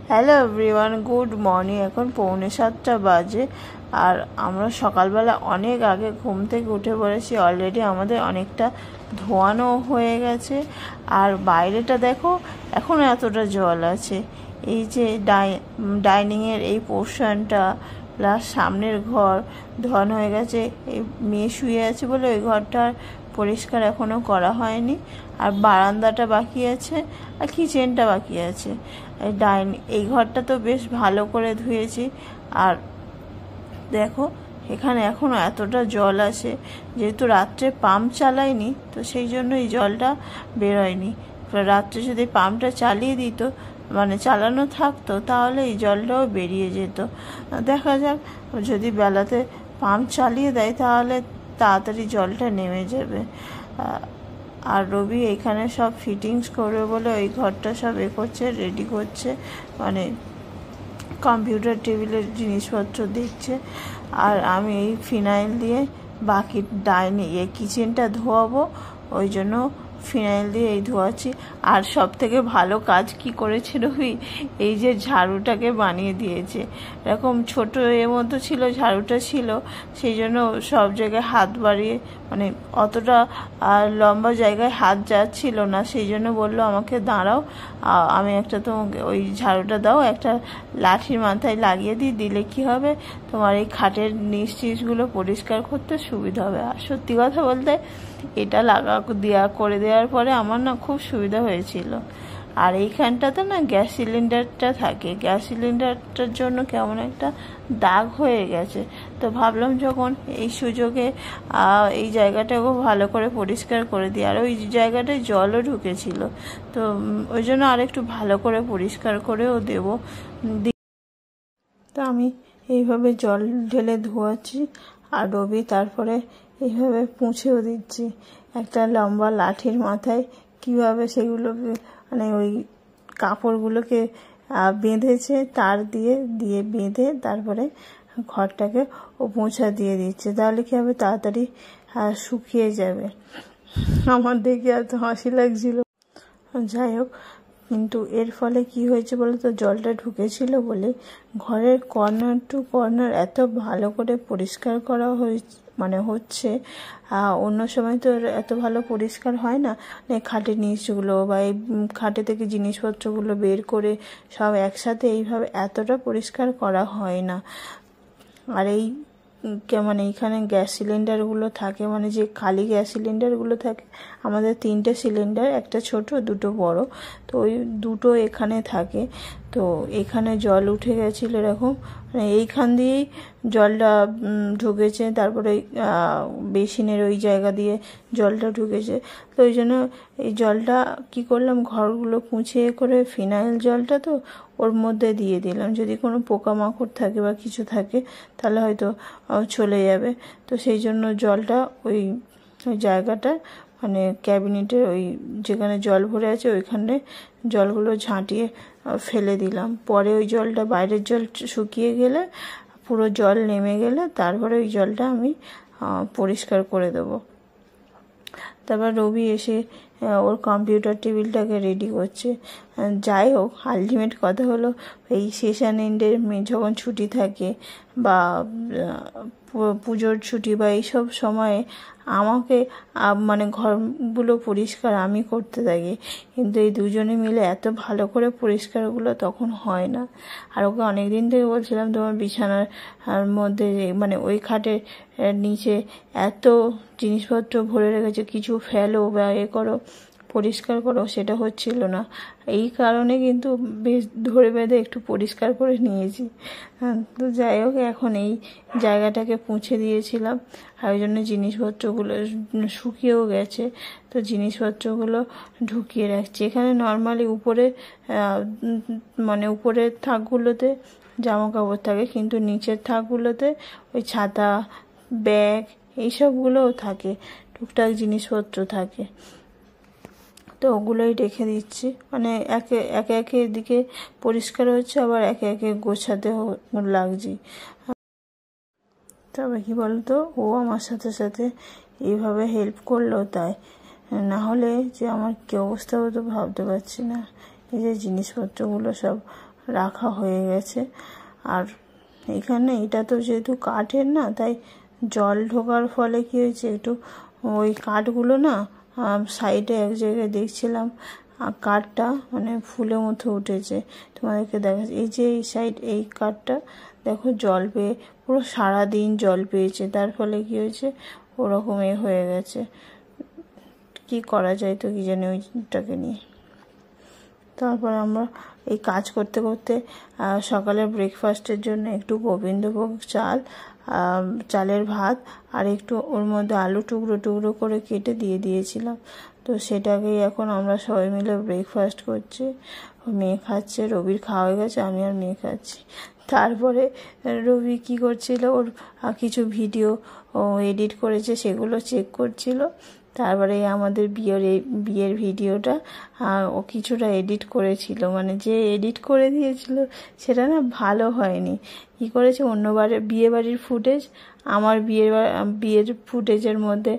Hello everyone, good morning. এখন 6:45 বাজে আর আমরা সকালবেলা অনেক আগে ঘুম থেকে উঠে পড়েছি। অলরেডি আমাদের অনেকটা ধোয়ানো হয়ে গেছে। আর বাইরেটা দেখো, এখনও এতটা জল আছে। এই যে ডাইনিংয়ের এই পোর্শনটা প্লাস সামনের ঘর ধোয়ানো হয়ে গেছে। এই মেয়ে শুয়ে আছে বলে ওই ঘরটা পরিষ্কার এখনও করা হয়নি। আর বারান্দাটা বাকি আছে আর কিচেনটা বাকি আছে। এই ঘরটা তো বেশ ভালো করে ধুয়েছি। আর দেখো এখানে এখনও এতটা জল আছে, যেহেতু রাত্রে পাম্প চালায়নি তো সেই জন্য এই জলটা বেরোয়নি। রাত্রে যদি পাম্পটা চালিয়ে দিত, মানে চালানো থাকতো, তাহলে এই জলটাও বেরিয়ে যেত। দেখা যাক, যদি বেলাতে পাম্প চালিয়ে দেয় তাহলে তাড়াতাড়ি জলটা নেমে যাবে। আর রবি এখানে সব ফিটিংস করবে বলে ওই ঘরটা সব করছে, রেডি করছে, মানে কম্পিউটার টেবিলের জিনিসপত্র দেখছে। আর আমি এই ফিনাইল দিয়ে বাকি কিচেনটা ধোয়াবো, ওই জন্য ফিনাইল দিয়ে এই ধোয়াচ্ছি। আর সব থেকে ভালো কাজ কি করেছে রবি, এই যে ঝাড়ুটাকে বানিয়ে দিয়েছে। এরকম ছোট এর মতো ছিল, ঝাড়ুটা ছিল, সেই জন্য সব জায়গায় হাত বাড়িয়ে, মানে অতটা লম্বা জায়গায় হাত যাচ্ছিল না, সেই জন্য বললো আমাকে দাঁড়াও, আমি একটা তোমাকে ওই ঝাড়ুটা দাও, একটা লাঠির মাথায় লাগিয়ে দিলে কি হবে, তোমার এই খাটের নিচ টিচগুলো পরিষ্কার করতে সুবিধা হবে। আর সত্যি কথা বলতে এটা করে দেওয়ার পরে আমার না খুব সুবিধা হয়েছিল। আর এইখানটাতে না গ্যাস সিলিন্ডারটা থাকে, গ্যাস সিলিন্ডারটার জন্য কেমন একটা দাগ হয়ে গেছে। তো ভাবলাম যখন এই সুযোগে এই জায়গাটাকেও ভালো করে পরিষ্কার করে দিই। আর ওই জায়গাটায় জলও ঢুকেছিল, তো ওই জন্য আরেকটু ভালো করে পরিষ্কার করেও দেবো। তো আমি এইভাবে জল ঢেলে ধোয়াচ্ছি আর রবি তারপরে এইভাবে মুছেও দিচ্ছি। একটা লম্বা লাঠির মাথায় কিভাবে সেগুলোকে, মানে ওই কাপড়গুলোকে বেঁধেছে, তার দিয়ে বেঁধে তারপরে ঘরটাকে ও মোছা দিয়ে দিচ্ছে, তাহলে কি হবে, তাড়াতাড়ি শুকিয়ে যাবে। আমার দেখে এত হাসি লাগছিল। যাই হোক, কিন্তু এর ফলে কি হয়েছে বলো তো, জলটা ঢুকেছিল বলে ঘরের কর্নার টু কর্নার এত ভালো করে পরিষ্কার করা হচ্ছে। অন্য সময় তো এত ভালো পরিষ্কার হয় না, খাটের নিচগুলো বা এই খাটে থেকে জিনিসপত্রগুলো বের করে সব একসাথে এইভাবে এতটা পরিষ্কার করা হয় না। আর এই মানে এইখানে গ্যাস সিলিন্ডারগুলো থাকে, মানে যে খালি গ্যাস সিলিন্ডারগুলো থাকে, আমাদের 3টে সিলিন্ডার, একটা ছোট দুটো বড়, তো ওই দুটো এখানে থাকে। তো এখানে জল উঠে গেছিলো এরকম, মানে এইখান দিয়েই জলটা ঢুকেছে, তারপরে বেসিনের ওই জায়গা দিয়ে জলটা ঢুকেছে। তো ওই জন্য এই জলটা কি করলাম, ঘরগুলো মুছিয়ে করে ফিনাইল জলটা তো ওর মধ্যে দিয়ে দিলাম, যদি কোনো পোকামাকড় থাকে বা কিছু থাকে তাহলে হয়তো চলে যাবে। তো সেই জন্য জলটা ওই জায়গাটা, মানে ক্যাবিনেটের ওই যেখানে জল ভরে আছে ওইখানে জলগুলো ঝাঁটিয়ে ফেলে দিলাম। পরে ওই জলটা, বাইরের জল শুকিয়ে গেলে, পুরো জল নেমে গেলে তারপরে ওই জলটা আমি পরিষ্কার করে দেবো। তারপর রবি এসে ওর কম্পিউটার টেবিলটাকে রেডি করছে। যাই হোক, আলটিমেট কথা হলো, এই সেশন এন্ডের যখন ছুটি থাকে বা পুজোর ছুটি বা এইসব সময়ে আমাকে মানে ঘরগুলো পরিষ্কার আমি করতে থাকি, কিন্তু এই দুজনে মিলে এত ভালো করে পরিষ্কারগুলো তখন হয় না। আর ওকে অনেক দিন থেকে বলছিলাম, তোমার বিছানার মধ্যে, মানে ওই খাটের নিচে এত জিনিসপত্র ভরে রেখেছে, কিছু ফেলো বা করো, পরিষ্কার করো, সেটা হচ্ছিল না। এই কারণে কিন্তু বেশ ধরে বেঁধে একটু পরিষ্কার করে নিয়েছি। তো যাই হোক, এখন এই জায়গাটাকে মুছে দিয়েছিলাম, আর ওই জন্য জিনিসপত্রগুলো শুকিয়েও গেছে। তো জিনিসপত্রগুলো ঢুকিয়ে রাখছি এখানে। নর্মালি উপরে, মানে উপরের থাকগুলোতে জামা কাপড় থাকে, কিন্তু নিচের থাকগুলোতে ওই ছাতা, ব্যাগ এইসবগুলোও থাকে, টুকটাক জিনিসপত্র থাকে। তো ওগুলোই রেখে দিচ্ছি, মানে একে একে এদিকে পরিষ্কার হচ্ছে, আবার একে একে গোছাতে লাগছি। তবে কি বলতো, ও আমার সাথে সাথে এইভাবে হেল্প করলো, তাই না হলে যে আমার কী অবস্থা হতো ভাবতে পারছি না। এই যে জিনিসপত্রগুলো সব রাখা হয়ে গেছে। আর এখানে এটা তো যেহেতু কাঠের না, তাই জল ঢোকার ফলে কি হয়েছে, একটু ওই কাঠগুলো না সাইডে এক জায়গায় দেখছিলাম কাঠটা মানে ফুলের মতো উঠেছে। তোমাদেরকে দেখা, এই যে এই সাইড এই কাঠটা দেখো জল পেয়ে পুরো সারাদিন জল পেয়েছে, তার ফলে কি হয়েছে ওরকম হয়ে গেছে। কি করা যায় তো কি জানি ওইটাকে নিয়ে। তারপর আমরা এই কাজ করতে করতে সকালে ব্রেকফাস্টের জন্য একটু গোবিন্দভোগ চালের ভাত আর একটু ওর মধ্যে আলু টুকরো টুকরো করে কেটে দিয়ে দিয়েছিলাম। তো সেটাকেই এখন আমরা সবাই মিলে ব্রেকফাস্ট করছি। মেয়ে খাচ্ছে, রবির খাওয়া হয়ে গেছে, আমি আর মেয়ে খাচ্ছি। তারপরে রবি কি করছিল, ওর কিছু ভিডিও এডিট করেছে সেগুলো চেক করছিল। তারপরে আমাদের বিয়ের ভিডিওটা ও কিছুটা এডিট করেছিল, মানে যে এডিট করে দিয়েছিল সেটা না ভালো হয়নি। কি করেছে, অন্যবারে বিয়েবাড়ির ফুটেজ আমার বিয়ের ফুটেজের মধ্যে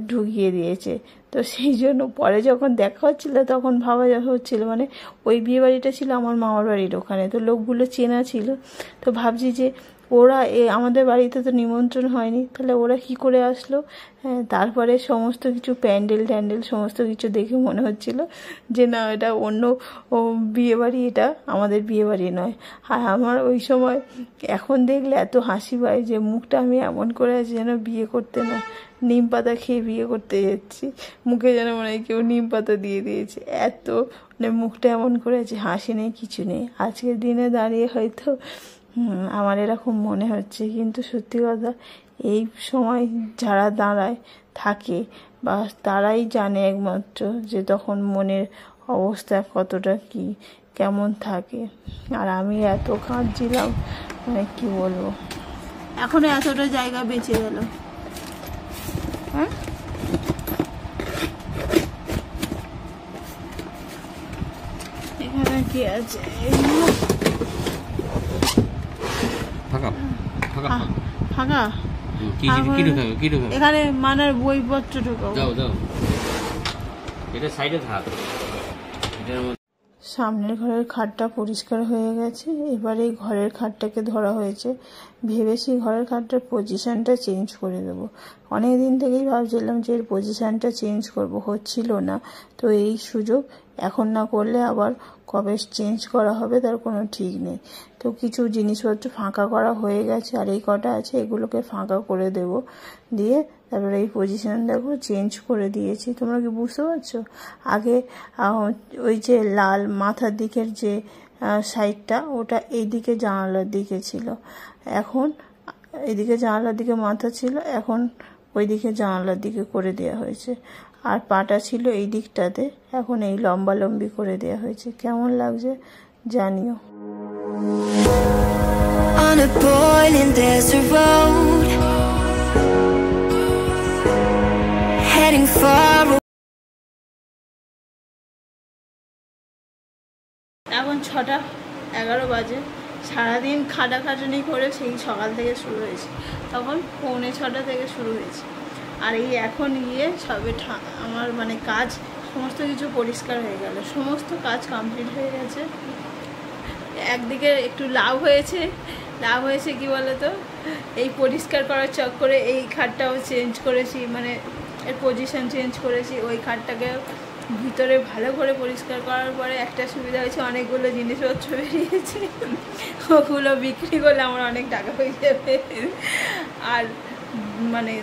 ঢুকিয়ে দিয়েছে। তো সেই জন্য পরে যখন দেখা হচ্ছিল তখন ভাবা হচ্ছিল, মানে ওই বিয়েবাড়িটা ছিল আমার মামার বাড়ির ওখানে, তো লোকগুলো চেনা ছিল। তো ভাবছি যে ওরা আমাদের বাড়িতে তো নিমন্ত্রণ হয়নি, তাহলে ওরা কি করে আসলো। তারপরে সমস্ত কিছু প্যান্ডেল সমস্ত কিছু দেখে মনে হচ্ছিল যে না, এটা অন্য বিয়েবাড়ি, এটা আমাদের বিয়েবাড়ি নয়। আর আমার ওই সময় এখন দেখলে এত হাসি পায় যে মুখটা আমি এমন করে আছি যেন বিয়ে করতে না, নিম পাতা খেয়ে বিয়ে করতে যাচ্ছি। মুখে যেন মনে হয় কেউ নিম পাতা দিয়ে দিয়েছে, এত মানে মুখটা এমন করে আছে, হাসি নেই কিছু নেই। আজকের দিনে দাঁড়িয়ে হয়তো আমার এরকম মনে হচ্ছে, কিন্তু সত্যি কথা এই সময় যারা দাঁড়ায় থাকে বা তারাই জানে একমাত্র যে তখন মনের অবস্থা কতটা কেমন থাকে। আর আমি এত কাঁদছিলাম, মানে কি বলবো, এখনো এতটা জায়গা বেঁচে গেল। হ্যাঁ, এখানে কি আছে, ফাঁকা এখানে মানার বইপত্র ঢোকাও। সামনের ঘরের খাটটা পরিষ্কার হয়ে গেছে, এবারে এই ঘরের খাটটাকে ধরা হয়েছে। ভেবেছি ঘরের খাটটার পজিশনটা চেঞ্জ করে দেবো। অনেক দিন থেকেই ভাবছিলাম যে এর পজিশনটা চেঞ্জ করব, হচ্ছিল না। তো এই সুযোগ, এখন না করলে আবার কবে চেঞ্জ করা হবে তার কোনো ঠিক নেই। তো কিছু জিনিসপত্র ফাঁকা করা হয়ে গেছে, আর এই কটা আছে এগুলোকে ফাঁকা করে দেব। দিয়ে তারপরে এই পজিশন দেখো চেঞ্জ করে দিয়েছি। তোমরা কি বুঝতে পারছো? আগে ওই যে লাল মাথার দিকের যে সাইডটা, ওটা এইদিকে জানালার দিকে ছিল, এখন এদিকে জানালার দিকে মাথা ছিল, এখন ওইদিকে জানালার দিকে করে দেওয়া হয়েছে। আর পাটা ছিল এই দিকটাতে, এখন এই লম্বালম্বি করে দেওয়া হয়েছে। কেমন লাগছে জানিও। On a boiling desert road, heading far. এখন 6:11 বাজে। সারাদিন খাটাখাটুনি করে সেই সকাল থেকে শুরু হয়েছে, তখন 6:45 থেকে শুরু হয়েছে। আর এই এখন গিয়ে সবে আমার মানে কাজ সমস্ত কিছু পরিষ্কার হয়ে গেল, সমস্ত কাজ কমপ্লিট হয়ে গেছে। একদিকে একটু লাভ হয়েছে কি বলতো, এই পরিষ্কার করার চক্করে এই খাটটাও চেঞ্জ করেছি, মানে এর পজিশন চেঞ্জ করেছি। ওই খাটটাকে ভিতরে ভালো করে পরিষ্কার করার পরে একটা সুবিধা হয়েছে, অনেকগুলো জিনিসপত্র বেরিয়েছে, ওগুলো বিক্রি করলে আমার অনেক টাকা হয়ে যাবে। আর মানে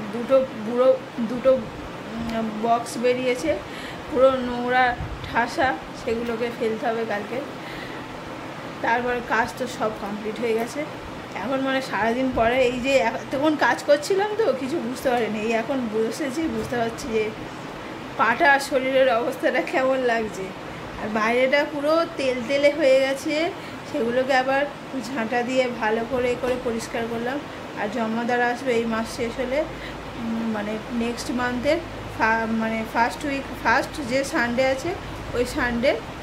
দুটো বক্স বেরিয়েছে পুরো নোংরা ঠাসা, সেগুলোকে ফেলতে হবে কালকে। তারপরে কাজ তো সব কমপ্লিট হয়ে গেছে। এখন মানে সারাদিন পরে এই যে তখন কাজ করছিলাম তো কিছু বুঝতে পারিনি, এই এখন বসেছি বুঝতে পারছি যে পাটা শরীরের অবস্থাটা কেমন লাগছে। আর বাইরেটা পুরো তেলে হয়ে গেছে, সেগুলোকে আবার ঝাঁটা দিয়ে ভালো করে পরিষ্কার করলাম। আর জমাদার আসবে এই মাস শেষ হলে, মানে নেক্সট মান্থের মানে ফার্স্ট যে সানডে আছে ওই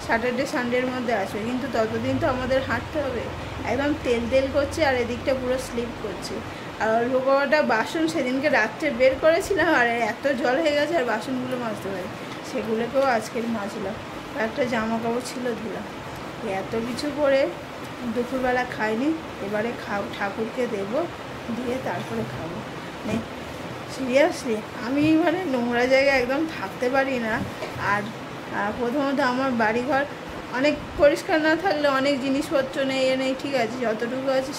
স্যাটারডে সানডের মধ্যে আসবে। কিন্তু ততদিন তো আমাদের হাঁটতে হবে, একদম তেল করছে আর এদিকটা পুরো স্লিপ করছে। আর অল্প কটা বাসন সেদিনকে রাত্রে বের করেছিলাম, আর এত জল হয়ে গেছে আর বাসনগুলো মাজতে পারি, সেগুলোকেও আজকের মাজলাম। একটা জামা কাপড় ছিল ধুলাম। এত কিছু করে দুপুরবেলা খাইনি, এবারে ঠাকুরকে দেব, দিয়ে তারপরে খাবো। মানে সিরিয়াসলি আমি মানে নোংরা জায়গায় একদম থাকতে পারি না। আর প্রথমত আমার বাড়িঘর অনেক পরিষ্কার না থাকলে অনেক জিনিসপত্র নেই ঠিক আছে, যতটুকু আছে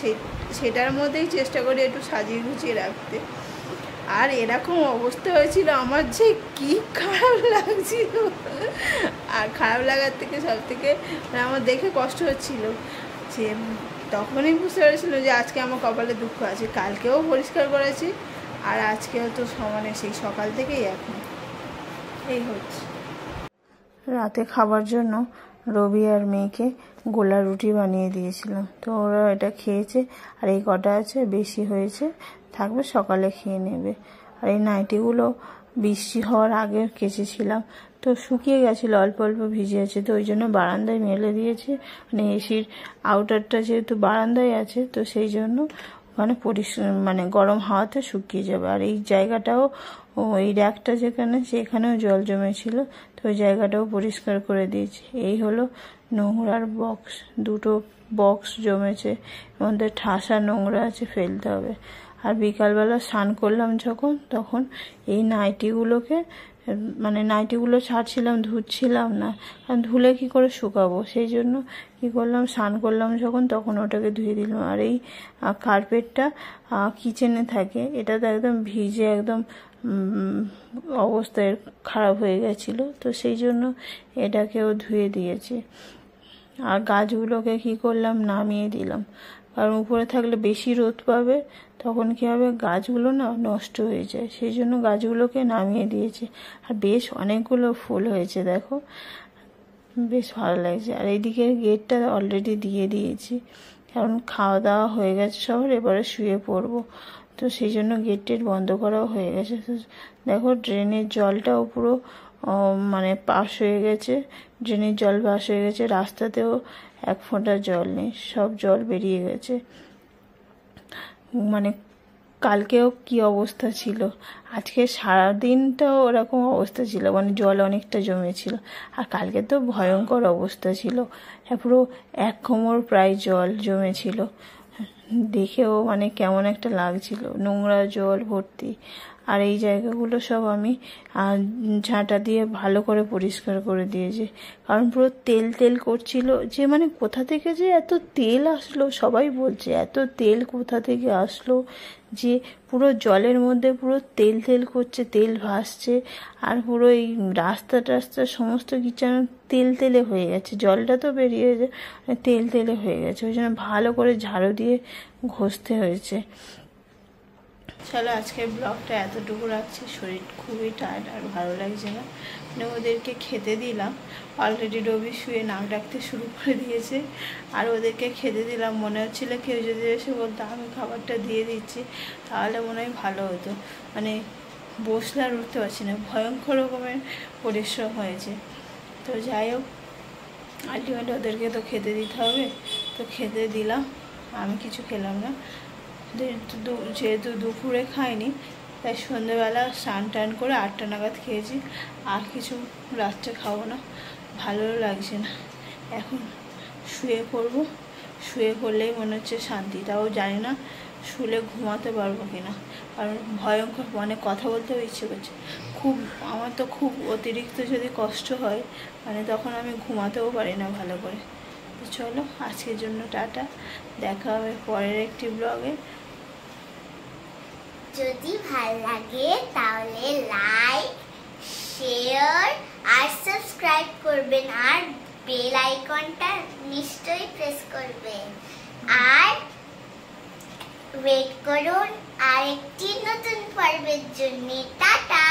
সেটার মধ্যেই চেষ্টা করি একটু সাজিয়ে গুছিয়ে রাখতে। আর এরকম অবস্থা হয়েছিল আমার, যে কি খারাপ লাগছিল। আর খারাপ লাগার থেকে সব থেকে আমার দেখে কষ্ট হচ্ছিল, যে তখনই বুঝতে পেরেছিল যে আজকে আমার কপালে দুঃখ আছে। কালকেও পরিষ্কার করেছি আর আজকেও তো সমানে, সেই সকাল থেকেই এখন এই হচ্ছে। রাতে খাবার জন্য রবি আর মেয়েকে গোলা রুটি বানিয়ে দিয়েছিলাম, তো ওরা এটা খেয়েছে। আর এই কটা আছে, বেশি হয়েছে, থাকবে, সকালে খেয়ে নেবে। আর এই নাইটিগুলো বৃষ্টি হওয়ার আগে কেচেছিলাম, তো শুকিয়ে গেছিলো, অল্প অল্প ভিজে আছে, তো ওই জন্য বারান্দায় মেলে দিয়েছি। মানে এসির আউটারটা যেহেতু বারান্দায় আছে, তো সেই জন্য ওখানে মানে গরম হাওয়াতে শুকিয়ে যাবে। আর এই জায়গাটাও, ওই র্যাকটা যেখানে, সেখানেও জল জমেছিল, তো ওই জায়গাটাও পরিষ্কার করে দিয়েছি। এই হলো নোংরার বক্স, দুটো বক্স জমেছে, মধ্যে ঠাসা নোংরা আছে, ফেলতে হবে। আর বিকালবেলা স্নান করলাম যখন, তখন এই নাইটিগুলোকে, মানে নাইটিগুলো ছাড়ছিলাম, ধুচ্ছিলাম না, কারণ ধুলে কি করে শুকাবো, সেই জন্য কি করলাম, স্নান করলাম যখন, তখন ওটাকে ধুয়ে দিলাম। আর এই কার্পেটটা কিচেনে থাকে, এটা তো একদম ভিজে, একদম অবস্থায় খারাপ হয়ে গেছিলো, তো সেই জন্য এটাকেও ধুয়ে দিয়েছি। আর গাছগুলোকে কি করলাম, নামিয়ে দিলাম, কারণ উপরে থাকলে বেশি রোদ পাবে, তখন কি হবে, গাছগুলো না নষ্ট হয়ে যায়, সেই জন্য গাছগুলোকে নামিয়ে দিয়েছে। আর বেশ অনেকগুলো ফুল হয়েছে, দেখো, বেশ ভালো লাগছে। আর এইদিকে গেটটা অলরেডি দিয়ে দিয়েছি, কারণ খাওয়া দাওয়া হয়ে গেছে সবার, এবারে শুয়ে পড়বো, তো সেই জন্য গেট টেট বন্ধ করাও হয়ে গেছে। তো দেখো, ড্রেনের জলটাও পুরো মানে পাস হয়ে গেছে, ড্রেনের জল পাস হয়ে গেছে, রাস্তাতেও এক ফোঁটা জল নেই, সব জল বেরিয়ে গেছে। মানে কালকেও কি অবস্থা ছিল, আজকে সারাদিনটাও ওরকম অবস্থা ছিল, মানে জল অনেকটা জমেছিল। আর কালকে তো ভয়ঙ্কর অবস্থা ছিল, পুরো এক কোমর প্রায় জল জমেছিল, দেখেও মানে কেমন একটা লাগছিল, নোংরা জল ভর্তি। আর এই জায়গাগুলো সব আমি ঝাঁটা দিয়ে ভালো করে পরিষ্কার করে দিয়েছি, কারণ পুরো তেল তেল করছিল, যে মানে কোথা থেকে যে এত তেল আসলো, সবাই বলছে এত তেল কোথা থেকে আসলো, যে পুরো জলের মধ্যে পুরো তেল তেল করছে, তেল ভাসছে। আর পুরো এই রাস্তা সমস্ত কিছু তেল তেলে হয়ে গেছে, জলটা তো বেরিয়ে যায়, তেল তেলে হয়ে গেছে, ওই জন্য ভালো করে ঝাড়ু দিয়ে ঘষতে হয়েছে। চলো আজকের ব্লগটা এতটুকু রাখছি, শরীর খুবই টায়ার্ড আর ভালো লাগছে না। মানে ওদেরকে খেতে দিলাম, অলরেডি রবি শুয়ে নাক ডাকতে শুরু করে দিয়েছে, আর ওদেরকে খেতে দিলাম। মনে হচ্ছিলো কেউ যদি এসে বলতো আমি খাবারটা দিয়ে দিচ্ছি, তাহলে মনে হয় ভালো হতো। মানে বসলে আর উঠতে পারছি না, ভয়ঙ্কর রকমের পরিশ্রম হয়েছে। তো যাই হোক, আলটিমেটলি ওদেরকে তো খেতে দিতে হবে, তো খেতে দিলাম, আমি কিছু খেলাম না, যেহেতু দুপুরে খাইনি, তাই সন্ধ্যেবেলা স্নান টান করে 8টা নাগাদ খেয়েছি। আর কিছু রাত্রে খাবো না, ভালো লাগছে না, এখন শুয়ে পড়বো। শুয়ে পড়লেই মনে হচ্ছে শান্তি, তাও জানি না শুলে ঘুমাতে পারবো কিনা, কারণ ভয়ঙ্কর, মানে কথা বলতেও ইচ্ছে করছে খুব। আমার তো খুব অতিরিক্ত যদি কষ্ট হয়, মানে তখন আমি ঘুমাতেও পারি না ভালো করে। তো চলো আজকের জন্য টাটা, দেখা হবে পরের একটি ব্লগে। যদি ভালো লাগে তাহলে লাইক, শেয়ার আর সাবস্ক্রাইব করবেন, আর বেল আইকনটা নিশ্চয়ই প্রেস করবেন, আর ওয়েট করুন আরেকটি নতুন পর্বের জন্য। টাটা।